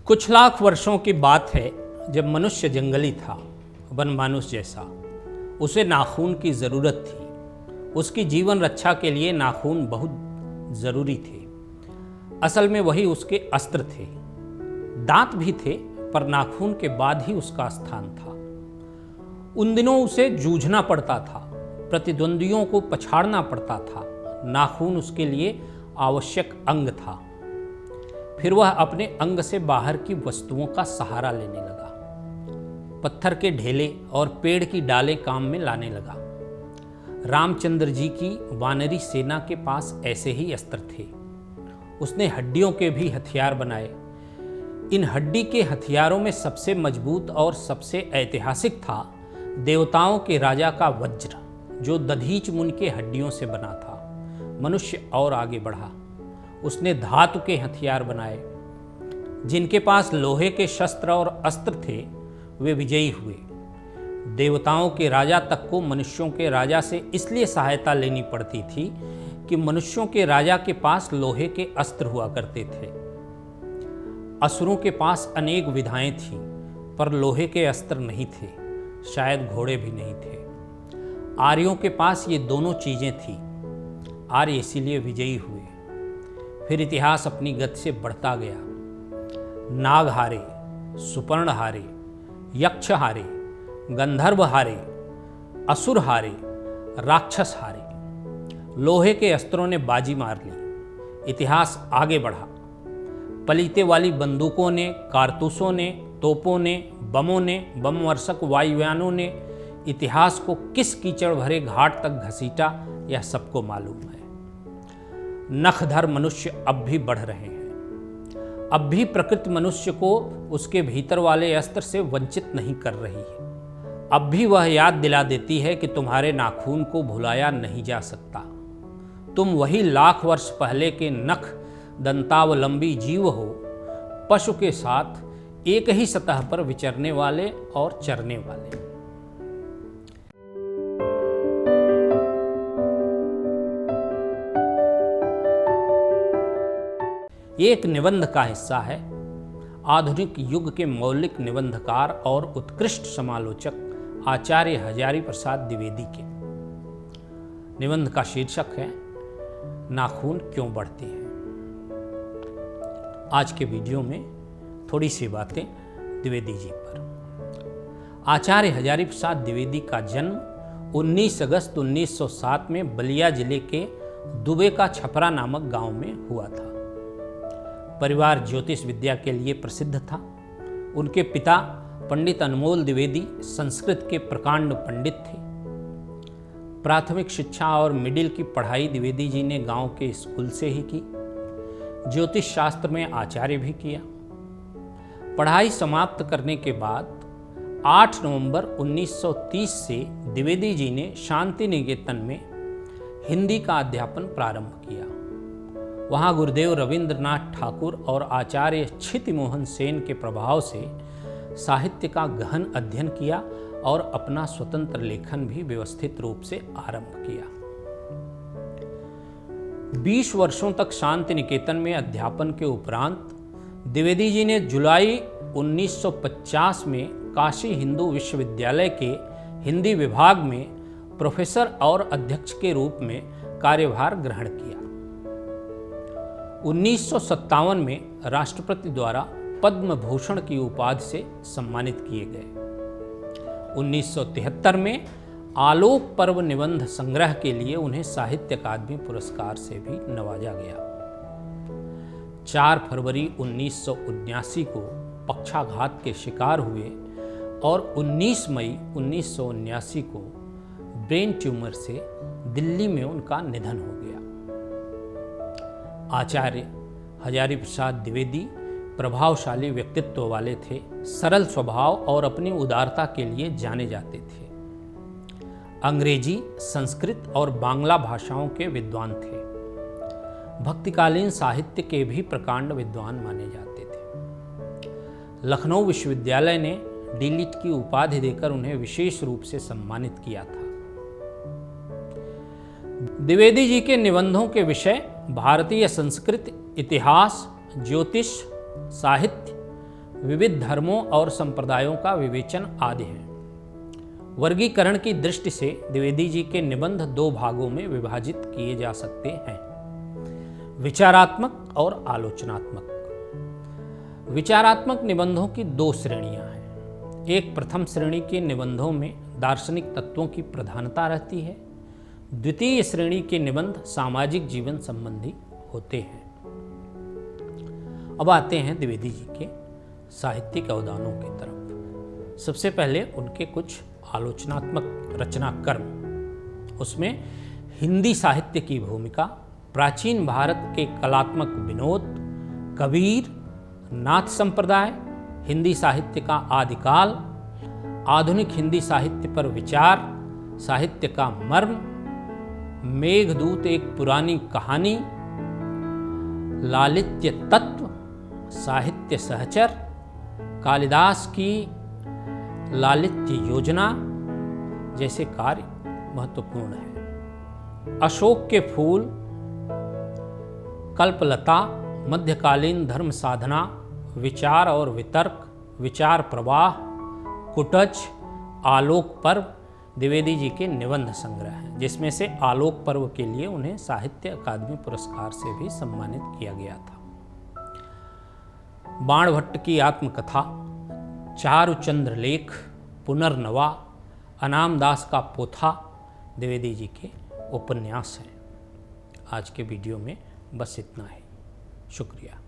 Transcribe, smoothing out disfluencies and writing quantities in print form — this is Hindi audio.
कुछ लाख वर्षों की बात है जब मनुष्य जंगली था, वन मानुष जैसा। उसे नाखून की ज़रूरत थी। उसकी जीवन रक्षा के लिए नाखून बहुत ज़रूरी थे। असल में वही उसके अस्त्र थे। दांत भी थे, पर नाखून के बाद ही उसका स्थान था। उन दिनों उसे जूझना पड़ता था, प्रतिद्वंदियों को पछाड़ना पड़ता था। नाखून उसके लिए आवश्यक अंग था। फिर वह अपने अंग से बाहर की वस्तुओं का सहारा लेने लगा। पत्थर के ढेले और पेड़ की डालें काम में लाने लगा। रामचंद्र जी की वानरी सेना के पास ऐसे ही अस्त्र थे। उसने हड्डियों के भी हथियार बनाए। इन हड्डी के हथियारों में सबसे मजबूत और सबसे ऐतिहासिक था देवताओं के राजा का वज्र, जो दधीच मुनि के हड्डियों से बना था। मनुष्य और आगे बढ़ा। उसने धातु के हथियार बनाए। जिनके पास लोहे के शस्त्र और अस्त्र थे वे विजयी हुए। देवताओं के राजा तक को मनुष्यों के राजा से इसलिए सहायता लेनी पड़ती थी कि मनुष्यों के राजा के पास लोहे के अस्त्र हुआ करते थे। असुरों के पास अनेक विधाएं थीं, पर लोहे के अस्त्र नहीं थे, शायद घोड़े भी नहीं थे। आर्यों के पास ये दोनों चीजें थीं। आर्य इसीलिए विजयी हुए। फिर इतिहास अपनी गति से बढ़ता गया। नाग हारे, सुपर्ण हारे, यक्ष हारे, गंधर्व हारे, असुर हारे, राक्षस हारे। लोहे के अस्त्रों ने बाजी मार ली। इतिहास आगे बढ़ा। पलीते वाली बंदूकों ने, कारतूसों ने, तोपों ने, बमों ने, बम वर्षक वायुयानों ने इतिहास को किस कीचड़ भरे घाट तक घसीटा, यह सबको मालूम है। नखधर मनुष्य अब भी बढ़ रहे हैं। अब भी प्रकृति मनुष्य को उसके भीतर वाले अस्त्र से वंचित नहीं कर रही है। अब भी वह याद दिला देती है कि तुम्हारे नाखून को भुलाया नहीं जा सकता। तुम वही लाख वर्ष पहले के नख दंतावलंबी जीव हो, पशु के साथ एक ही सतह पर विचरने वाले और चरने वाले। ये एक निबंध का हिस्सा है। आधुनिक युग के मौलिक निबंधकार और उत्कृष्ट समालोचक आचार्य हजारी प्रसाद द्विवेदी के। निबंध का शीर्षक है नाखून क्यों बढ़ते हैं। आज के वीडियो में थोड़ी सी बातें द्विवेदी जी पर। आचार्य हजारी प्रसाद द्विवेदी का जन्म 19 अगस्त 1907 में बलिया जिले के दुबे का छपरा नामक गांव में हुआ था। परिवार ज्योतिष विद्या के लिए प्रसिद्ध था। उनके पिता पंडित अनमोल द्विवेदी संस्कृत के प्रकांड पंडित थे। प्राथमिक शिक्षा और मिडिल की पढ़ाई द्विवेदी जी ने गांव के स्कूल से ही की। ज्योतिष शास्त्र में आचार्य भी किया। पढ़ाई समाप्त करने के बाद 8 नवंबर 1930 से द्विवेदी जी ने शांति निकेतन में हिंदी का अध्यापन प्रारंभ किया। वहाँ गुरुदेव रविंद्रनाथ ठाकुर और आचार्य क्षिति मोहन सेन के प्रभाव से साहित्य का गहन अध्ययन किया और अपना स्वतंत्र लेखन भी व्यवस्थित रूप से आरंभ किया। 20 वर्षों तक शांति निकेतन में अध्यापन के उपरांत द्विवेदी जी ने जुलाई 1950 में काशी हिंदू विश्वविद्यालय के हिंदी विभाग में प्रोफेसर और अध्यक्ष के रूप में कार्यभार ग्रहण किया। 1957 में राष्ट्रपति द्वारा पद्म भूषण की उपाधि से सम्मानित किए गए। 1973 में आलोक पर्व निबंध संग्रह के लिए उन्हें साहित्य अकादमी पुरस्कार से भी नवाजा गया। 4 फरवरी 1979 को पक्षाघात के शिकार हुए और 19 मई 1979 को ब्रेन ट्यूमर से दिल्ली में उनका निधन हो गया। आचार्य हजारी प्रसाद द्विवेदी प्रभावशाली व्यक्तित्व वाले थे। सरल स्वभाव और अपनी उदारता के लिए जाने जाते थे। अंग्रेजी, संस्कृत और बांग्ला भाषाओं के विद्वान थे। भक्तिकालीन साहित्य के भी प्रकांड विद्वान माने जाते थे। लखनऊ विश्वविद्यालय ने डीलिट की उपाधि देकर उन्हें विशेष रूप से सम्मानित किया था। द्विवेदी जी के निबंधों के विषय भारतीय संस्कृति, इतिहास, ज्योतिष, साहित्य, विविध धर्मों और संप्रदायों का विवेचन आदि है। वर्गीकरण की दृष्टि से द्विवेदी जी के निबंध दो भागों में विभाजित किए जा सकते हैं, विचारात्मक और आलोचनात्मक। विचारात्मक निबंधों की दो श्रेणियां हैं। एक प्रथम श्रेणी के निबंधों में दार्शनिक तत्वों की प्रधानता रहती है। द्वितीय श्रेणी के निबंध सामाजिक जीवन संबंधी होते हैं। अब आते हैं द्विवेदी जी के साहित्यिक अवदानों की तरफ। सबसे पहले उनके कुछ आलोचनात्मक रचना कर्म, उसमें हिंदी साहित्य की भूमिका, प्राचीन भारत के कलात्मक विनोद, कबीर, नाथ संप्रदाय, हिंदी साहित्य का आदिकाल, आधुनिक हिंदी साहित्य पर विचार, साहित्य का मर्म, मेघदूत एक पुरानी कहानी, लालित्य तत्व, साहित्य सहचर, कालिदास की लालित्य योजना जैसे कार्य महत्वपूर्ण है। अशोक के फूल, कल्पलता, मध्यकालीन धर्म साधना, विचार और वितर्क, विचार प्रवाह, कुटज, आलोक पर्व द्विवेदी जी के निबंध संग्रह हैं, जिसमें से आलोक पर्व के लिए उन्हें साहित्य अकादमी पुरस्कार से भी सम्मानित किया गया था। बाणभट्ट की आत्मकथा, चारुचंद्र लेख, पुनर्नवा, अनामदास का पोथा द्विवेदी जी के उपन्यास हैं। आज के वीडियो में बस इतना ही। शुक्रिया।